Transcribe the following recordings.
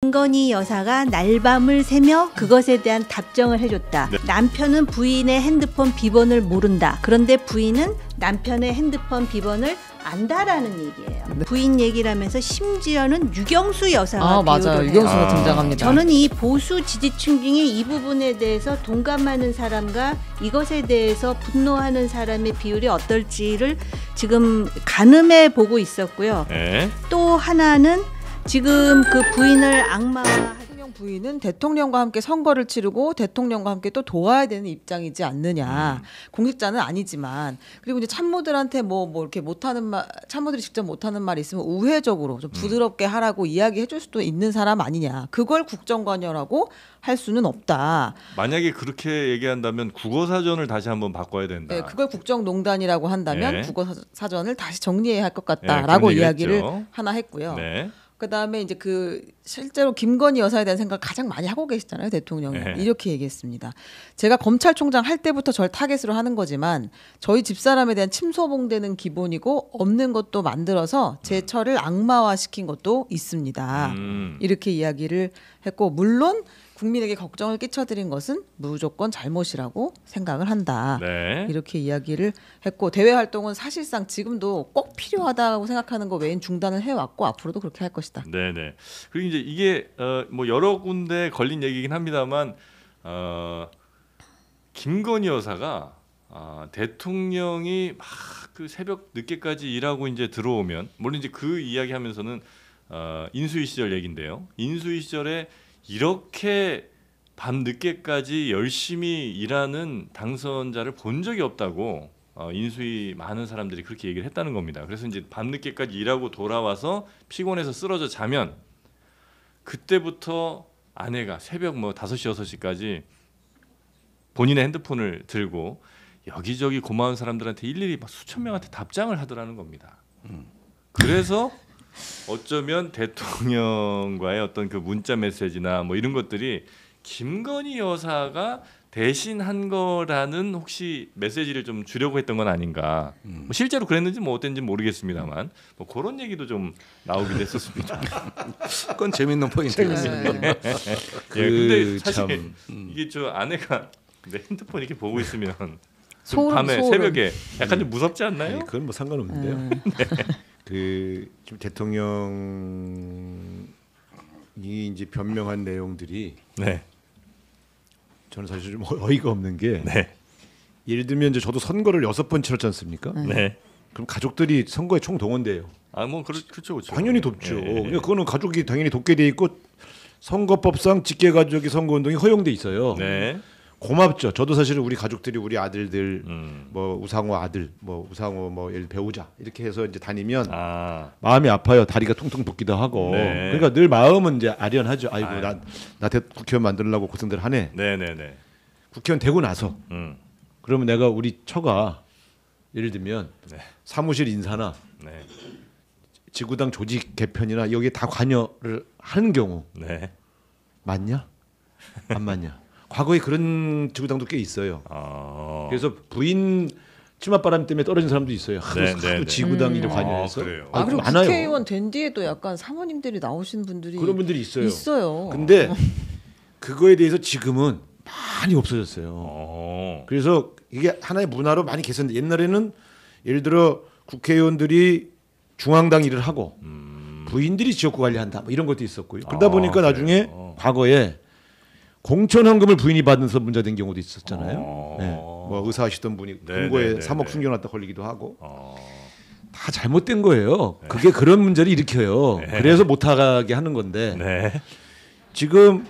김건희 여사가 날밤을 새며 그것에 대한 답정을 해줬다. 네. 남편은 부인의 핸드폰 비번을 모른다. 그런데 부인은 남편의 핸드폰 비번을 안다라는 얘기예요. 네. 부인 얘기를 하면서 심지어는 유경수 여사가 맞아요. 유경수가 등장합니다. 저는 이 보수 지지층 중에 이 부분에 대해서 동감하는 사람과 이것에 대해서 분노하는 사람의 비율이 어떨지를 지금 가늠해 보고 있었고요. 네. 또 하나는 지금 그 부인을 대통령 부인은 대통령과 함께 선거를 치르고 대통령과 함께 또 도와야 되는 입장이지 않느냐. 공직자는 아니지만. 그리고 이제 참모들한테 뭐 이렇게 못하는 말, 참모들이 직접 못하는 말이 있으면 우회적으로 좀 부드럽게 하라고 이야기해 줄 수도 있는 사람 아니냐. 그걸 국정관여라고 할 수는 없다. 만약에 그렇게 얘기한다면 국어사전을 다시 한번 바꿔야 된다. 네, 그걸 국정농단이라고 한다면 네. 국어사전을 다시 정리해야 할 것 네, 같다라고 그런 이야기를 얘기했죠. 하나 했고요. 네. 그다음에 이제 그 실제로 김건희 여사에 대한 생각을 가장 많이 하고 계시잖아요, 대통령이. 네. 이렇게 얘기했습니다. 제가 검찰총장 할 때부터 절 타겟으로 하는 거지만 저희 집사람에 대한 침소봉대는 기본이고 없는 것도 만들어서 제 처를 악마화시킨 것도 있습니다. 이렇게 이야기를 했고 물론 국민에게 걱정을 끼쳐드린 것은 무조건 잘못이라고 생각을 한다. 네. 이렇게 이야기를 했고 대외 활동은 사실상 지금도 꼭 필요하다고 생각하는 거 외엔 중단을 해왔고 앞으로도 그렇게 할 것이다. 네네. 그리고 이제 이게 뭐 여러 군데 걸린 얘기긴 합니다만 김건희 여사가 대통령이 막 그 새벽 늦게까지 일하고 이제 들어오면 물론 이제 그 이야기하면서는 인수위 시절 얘긴데요. 인수위 시절에 이렇게 밤 늦게까지 열심히 일하는 당선자를 본 적이 없다고 인수위 많은 사람들이 그렇게 얘기를 했다는 겁니다. 그래서 이제 밤 늦게까지 일하고 돌아와서 피곤해서 쓰러져 자면 그때부터 아내가 새벽 뭐 5시 6시까지 본인의 핸드폰을 들고 여기저기 고마운 사람들한테 일일이 막 수천 명한테 답장을 하더라는 겁니다. 그래서 어쩌면 대통령과의 어떤 그 문자 메시지나 뭐 이런 것들이 김건희 여사가 대신한 거라는 혹시 메시지를 좀 주려고 했던 건 아닌가. 뭐 실제로 그랬는지 뭐 어땠는지 모르겠습니다만 뭐 그런 얘기도 좀 나오기도 했었습니다. 그건 재밌는 포인트였습니다. 예, 근데 사실 이게 저 아내가 내 핸드폰 이렇게 보고 있으면 밤에 새벽에 약간 좀 무섭지 않나요? 아니, 그건 뭐 상관없는데요. 네. 그 지금 대통령이 이제 변명한 내용들이 네. 저는 사실 좀 어이가 없는 게 네. 예를 들면 이제 저도 선거를 6번 치렀지 않습니까? 네. 그럼 가족들이 선거에 총동원돼요. 뭐 그렇죠. 당연히 돕죠. 네. 그러니까 그거는 가족이 당연히 돕게 돼 있고 선거법상 직계 가족의 선거 운동이 허용돼 있어요. 네. 고맙죠. 저도 사실 우리 가족들이 우리 아들들 뭐 우상호 아들, 뭐 우상호 뭐 배우자 이렇게 해서 이제 다니면 마음이 아파요. 다리가 퉁퉁 붓기도 하고. 네. 그러니까 늘 마음은 이제 아련하죠. 아이고 나 국회의원 만들려고 고생들 하네. 네네네. 국회의원 되고 나서 그러면 내가 우리 처가 예를 들면 네. 사무실 인사나 네. 지구당 조직 개편이나 여기에 다 관여를 하는 경우 네. 맞냐? 안 맞냐? 과거에 그런 지구당도 꽤 있어요. 그래서 부인 치맛바람 때문에 떨어진 사람도 있어요. 하도 지구당 일에 관여해서. 그래요. 그리고 많아요. 국회의원 된 뒤에도 약간 사모님들이 나오신 분들이 그런 분들이 있어요. 근데 그거에 대해서 지금은 많이 없어졌어요. 그래서 이게 하나의 문화로 많이 개선돼. 옛날에는 예를 들어 국회의원들이 중앙당 일을 하고 부인들이 지역구 관리한다. 뭐 이런 것도 있었고요. 그러다 보니까 나중에 과거에 공천 헌금을 부인이 받아서 문제된 경우도 있었잖아요. 네. 뭐 의사하시던 분이 금고에 3억 숨겨놨다 걸리기도 하고 다 잘못된 거예요. 그게 그런 문제를 일으켜요. 그래서 못하게 하는 건데 지금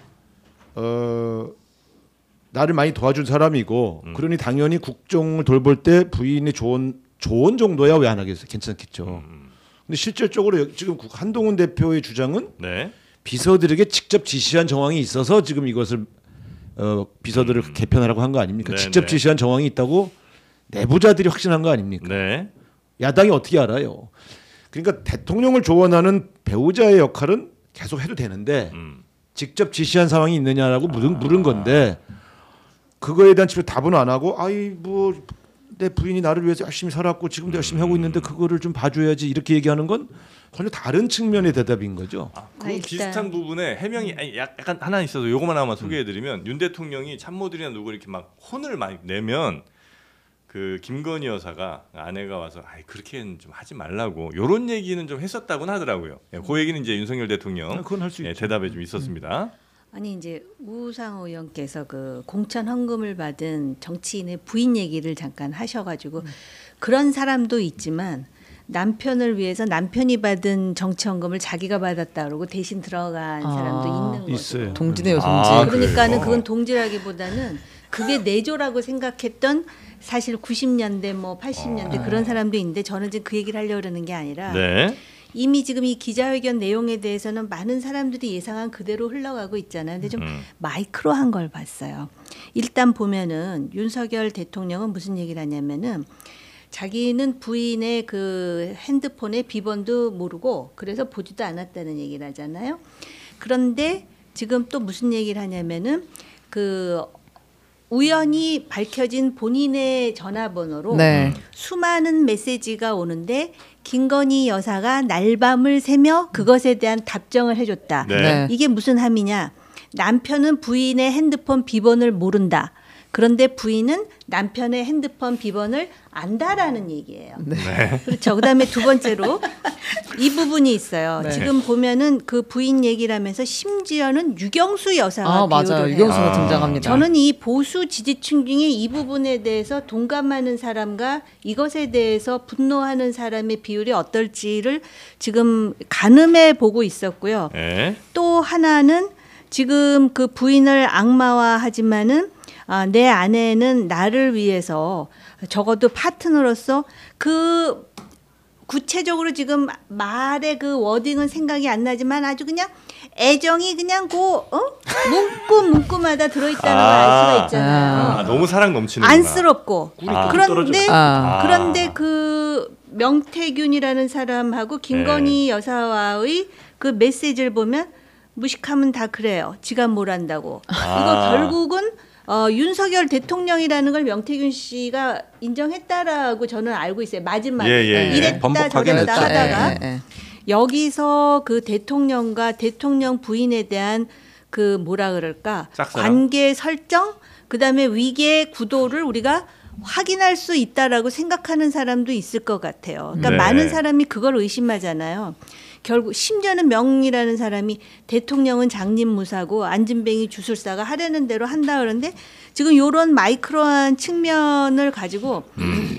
나를 많이 도와준 사람이고 그러니 당연히 국정을 돌볼 때 부인의 조언 정도야 왜 안 하겠어요? 괜찮겠죠. 근데 실질적으로 지금 한동훈 대표의 주장은 비서들에게 직접 지시한 정황이 있어서 지금 이것을 비서들을 개편하라고 한 거 아닙니까? 직접 지시한 정황이 있다고 내부자들이 확신한 거 아닙니까? 야당이 어떻게 알아요? 그러니까 대통령을 조언하는 배우자의 역할은 계속 해도 되는데 직접 지시한 상황이 있느냐라고 물은 건데 그거에 대한 답은 안 하고 아이 뭐 내 부인이 나를 위해서 열심히 살았고 지금도 열심히 하고 있는데 그거를 좀 봐줘야지 이렇게 얘기하는 건 전혀 다른 측면의 대답인 거죠. 그 비슷한 부분에 해명이 약간 하나 있어서 요거만 한번 소개해드리면 윤 대통령이 참모들이나 누구 이렇게 막 혼을 많이 내면 그 김건희 여사가 아내가 와서 그렇게는 좀 하지 말라고 요런 얘기는 좀 했었다고는 하더라고요. 그 얘기는 이제 윤석열 대통령 그건 할 수 있죠. 대답에 좀 있었습니다. 아니 이제 우상호 의원께서 그 공천 헌금을 받은 정치인의 부인 얘기를 잠깐 하셔가지고 그런 사람도 있지만 남편을 위해서 남편이 받은 정치 헌금을 자기가 받았다 그러고 대신 들어간 사람도 있는 거죠. 있어요. 동지네요, 동지. 그러니까는 그건 동지라기보다는 그게 내조라고 생각했던 사실 90년대 뭐 80년대 그런 사람도 있는데 저는 지금 그 얘기를 하려고 그러는 게 아니라 네. 이미 지금 이 기자회견 내용에 대해서는 많은 사람들이 예상한 그대로 흘러가고 있잖아요. 근데 좀 마이크로한 걸 봤어요. 일단 보면은 윤석열 대통령은 무슨 얘기를 하냐면은 자기는 부인의 그 핸드폰의 비번도 모르고 그래서 보지도 않았다는 얘기를 하잖아요. 그런데 지금 또 무슨 얘기를 하냐면은 그 우연히 밝혀진 본인의 전화번호로 네. 수많은 메시지가 오는데 김건희 여사가 날밤을 새며 그것에 대한 답정을 해줬다. 네. 네. 이게 무슨 함이냐? 남편은 부인의 핸드폰 비번을 모른다. 그런데 부인은 남편의 핸드폰 비번을 안다라는 얘기예요. 네. 그렇죠. 그다음에 두 번째로 이 부분이 있어요. 네. 지금 보면은 그 부인 얘기를 하면서 심지어는 유경수 여사가 맞아요. 비유를 해요. 유경수가 등장합니다. 저는 이 보수 지지층 중에 이 부분에 대해서 동감하는 사람과 이것에 대해서 분노하는 사람의 비율이 어떨지를 지금 가늠해 보고 있었고요. 네. 또 하나는 지금 그 부인을 악마화하지만은 내 아내는 나를 위해서 적어도 파트너로서 그 구체적으로 지금 말의 그 워딩은 생각이 안 나지만 아주 그냥 애정이 그냥 문구마다 들어있다는 걸 알 수가 있잖아요. 너무 사랑 넘치는구나. 안쓰럽고 그런데 아. 그런데 그 명태균이라는 사람하고 김건희 여사와의 그 메시지를 보면 무식하면 다 그래요. 지가 뭘 안다고. 이거 결국은 윤석열 대통령이라는 걸 명태균 씨가 인정했다라고 저는 알고 있어요. 마지막에 이랬다 번복하긴 저랬다 했다. 하다가 여기서 그 대통령과 대통령 부인에 대한 그 뭐라 그럴까 짝사랑? 관계 설정 그다음에 위계의 구도를 우리가 확인할 수 있다라고 생각하는 사람도 있을 것 같아요. 그러니까 네. 많은 사람이 그걸 의심하잖아요. 결국 심지어는 명이라는 사람이 대통령은 장님무사고 안진뱅이 주술사가 하려는 대로 한다 그러는데 지금 이런 마이크로한 측면을 가지고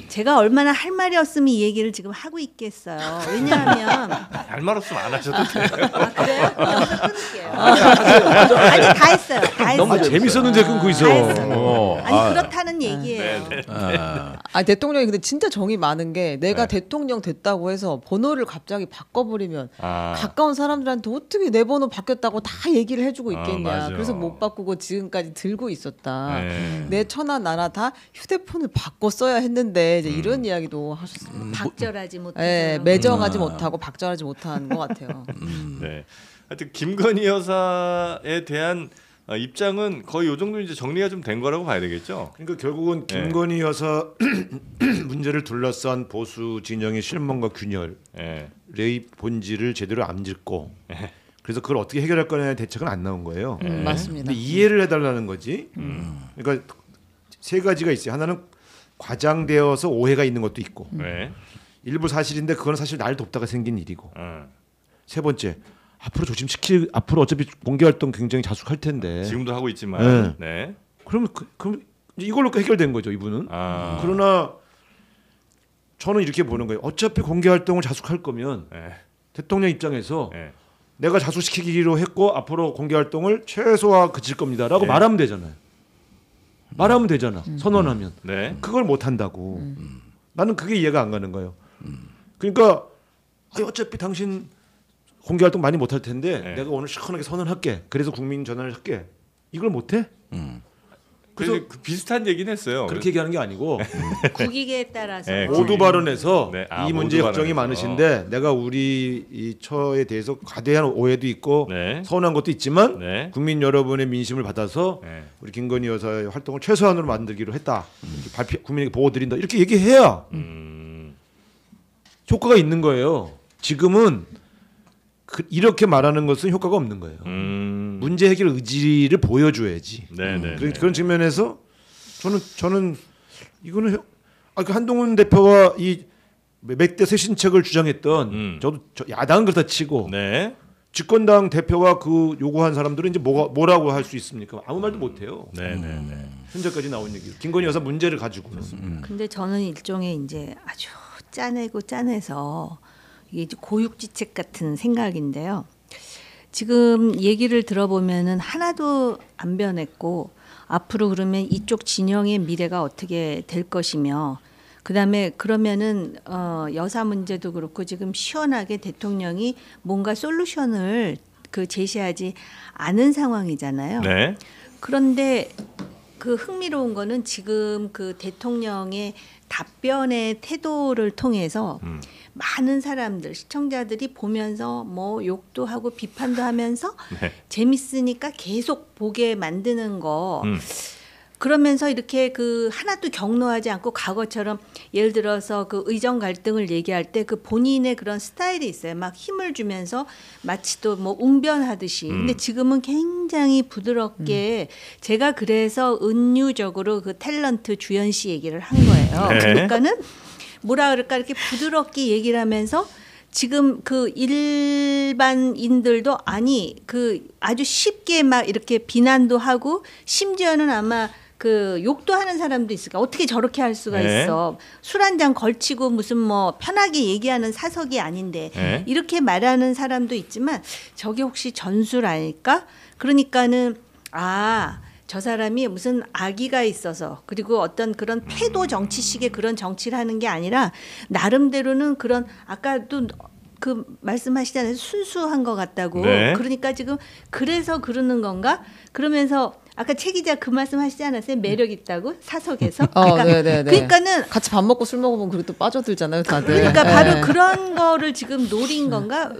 제가 얼마나 할 말이 없으면 이 얘기를 지금 하고 있겠어요. 왜냐하면 할 말 없으면 안 하셔도 돼요. 그래요? 여기서 끊을게요. 아니 다 했어요. 다 했어요. 너무 재밌었는데 끊고 있어. 다 했어요. 아니 그렇다는 얘기예요. 대통령이 근데 진짜 정이 많은 게 내가 대통령 됐다고 해서 번호를 갑자기 바꿔버리면 가까운 사람들한테 어떻게 내 번호 바뀌었다고 다 얘기를 해주고 있겠냐. 맞아. 그래서 못 바꾸고 지금까지 들고 있었다. 네. 내 처나 나나 다 휴대폰을 바꿔 써야 했는데 이제 이런 이야기도 하셨습니다. 박절하지 못해서. 네, 매정하지 못하고 박절하지 못한 것 같아요. 네. 하여튼 김건희 여사에 대한 입장은 거의 요 정도 이제 정리가 좀 된 거라고 봐야 되겠죠. 그러니까 결국은 김건희 여사 문제를 둘러싼 보수 진영의 실망과 균열의 본질을 제대로 안 짚고 그래서 그걸 어떻게 해결할 거냐의 대책은 안 나온 거예요. 맞습니다. 근데 이해를 해달라는 거지. 그러니까 세 가지가 있어요. 하나는 과장되어서 오해가 있는 것도 있고 일부 사실인데 그건 사실 날 돕다가 생긴 일이고 세 번째 앞으로 앞으로 어차피 공개 활동 굉장히 자숙할 텐데 지금도 하고 있지만 그러면 그럼 이걸로 해결된 거죠 이분은. 그러나 저는 이렇게 보는 거예요. 어차피 공개 활동을 자숙할 거면 대통령 입장에서 내가 자숙시키기로 했고 앞으로 공개 활동을 최소화 그칠 겁니다라고 말하면 되잖아요. 말하면 되잖아. 선언하면. 그걸 못 한다고. 나는 그게 이해가 안 가는 거예요. 그러니까 어차피 당신 공개 활동 많이 못 할 텐데 내가 오늘 시원하게 선언할게. 그래서 국민 전환을 할게. 이걸 못 해? 그래서 그 비슷한 얘기는 했어요. 그렇게 얘기하는 게 아니고 국익에 따라서 네, 모두 발언해서 네, 이 문제 모두 걱정이 발언해서. 많으신데 내가 우리 이 처에 대해서 과대한 오해도 있고 네. 서운한 것도 있지만 네. 국민 여러분의 민심을 받아서 네. 우리 김건희 여사의 활동을 최소한으로 만들기로 했다. 이렇게 발표 국민에게 보고 드린다. 이렇게 얘기해야 효과가 있는 거예요. 지금은 이렇게 말하는 것은 효과가 없는 거예요. 문제 해결 의지를 보여줘야지. 네네. 그런 측면에서 저는 이거는 그 한동훈 대표가 이 맥대 쇄신책을 주장했던 저도 야당은 그렇다 치고 네. 집권당 대표가 그 요구한 사람들은 이제 뭐라고 할 수 있습니까? 아무 말도 못 해요. 네네네. 현재까지 나온 얘기. 김건희 여사 문제를 가지고 그렇습니다. 근데 저는 일종의 이제 아주 짜내고 짜내서 이게 이제 고육지책 같은 생각인데요. 지금 얘기를 들어보면은 하나도 안 변했고 앞으로 그러면 이쪽 진영의 미래가 어떻게 될 것이며 그다음에 그러면은 여사 문제도 그렇고 지금 시원하게 대통령이 뭔가 솔루션을 제시하지 않은 상황이잖아요. 네. 그런데 그 흥미로운 거는 지금 그 대통령의 답변의 태도를 통해서 많은 사람들 시청자들이 보면서 뭐 욕도 하고 비판도 하면서 네. 재밌으니까 계속 보게 만드는 거 그러면서 이렇게 그 하나도 경로하지 않고 과거처럼 예를 들어서 그 의정 갈등을 얘기할 때 그 본인의 그런 스타일이 있어요. 막 힘을 주면서 마치 또 뭐 웅변하듯이. 근데 지금은 굉장히 부드럽게 제가 그래서 은유적으로 그 탤런트 주연 씨 얘기를 한 거예요. 네. 그러니까는 뭐라 그럴까 이렇게 부드럽게 얘기를 하면서 지금 그 일반인들도 아니 그 아주 쉽게 막 이렇게 비난도 하고 심지어는 아마 그 욕도 하는 사람도 있을까 어떻게 저렇게 할 수가 네. 있어 술 한 잔 걸치고 무슨 뭐 편하게 얘기하는 사석이 아닌데 네. 이렇게 말하는 사람도 있지만 저게 혹시 전술 아닐까 그러니까는 저 사람이 무슨 악의가 있어서 그리고 어떤 그런 패도 정치식의 그런 정치를 하는 게 아니라 나름대로는 그런 아까도 그 말씀하시잖아요 순수한 것 같다고 네. 그러니까 지금 그래서 그러는 건가 그러면서 아까 최 기자 그 말씀하시지 않았어요 매력 있다고 사석에서 네네네. 그러니까는 같이 밥 먹고 술 먹으면 그렇게 또 빠져들잖아요, 다들. 그러니까 네. 바로 그런 거를 지금 노린 건가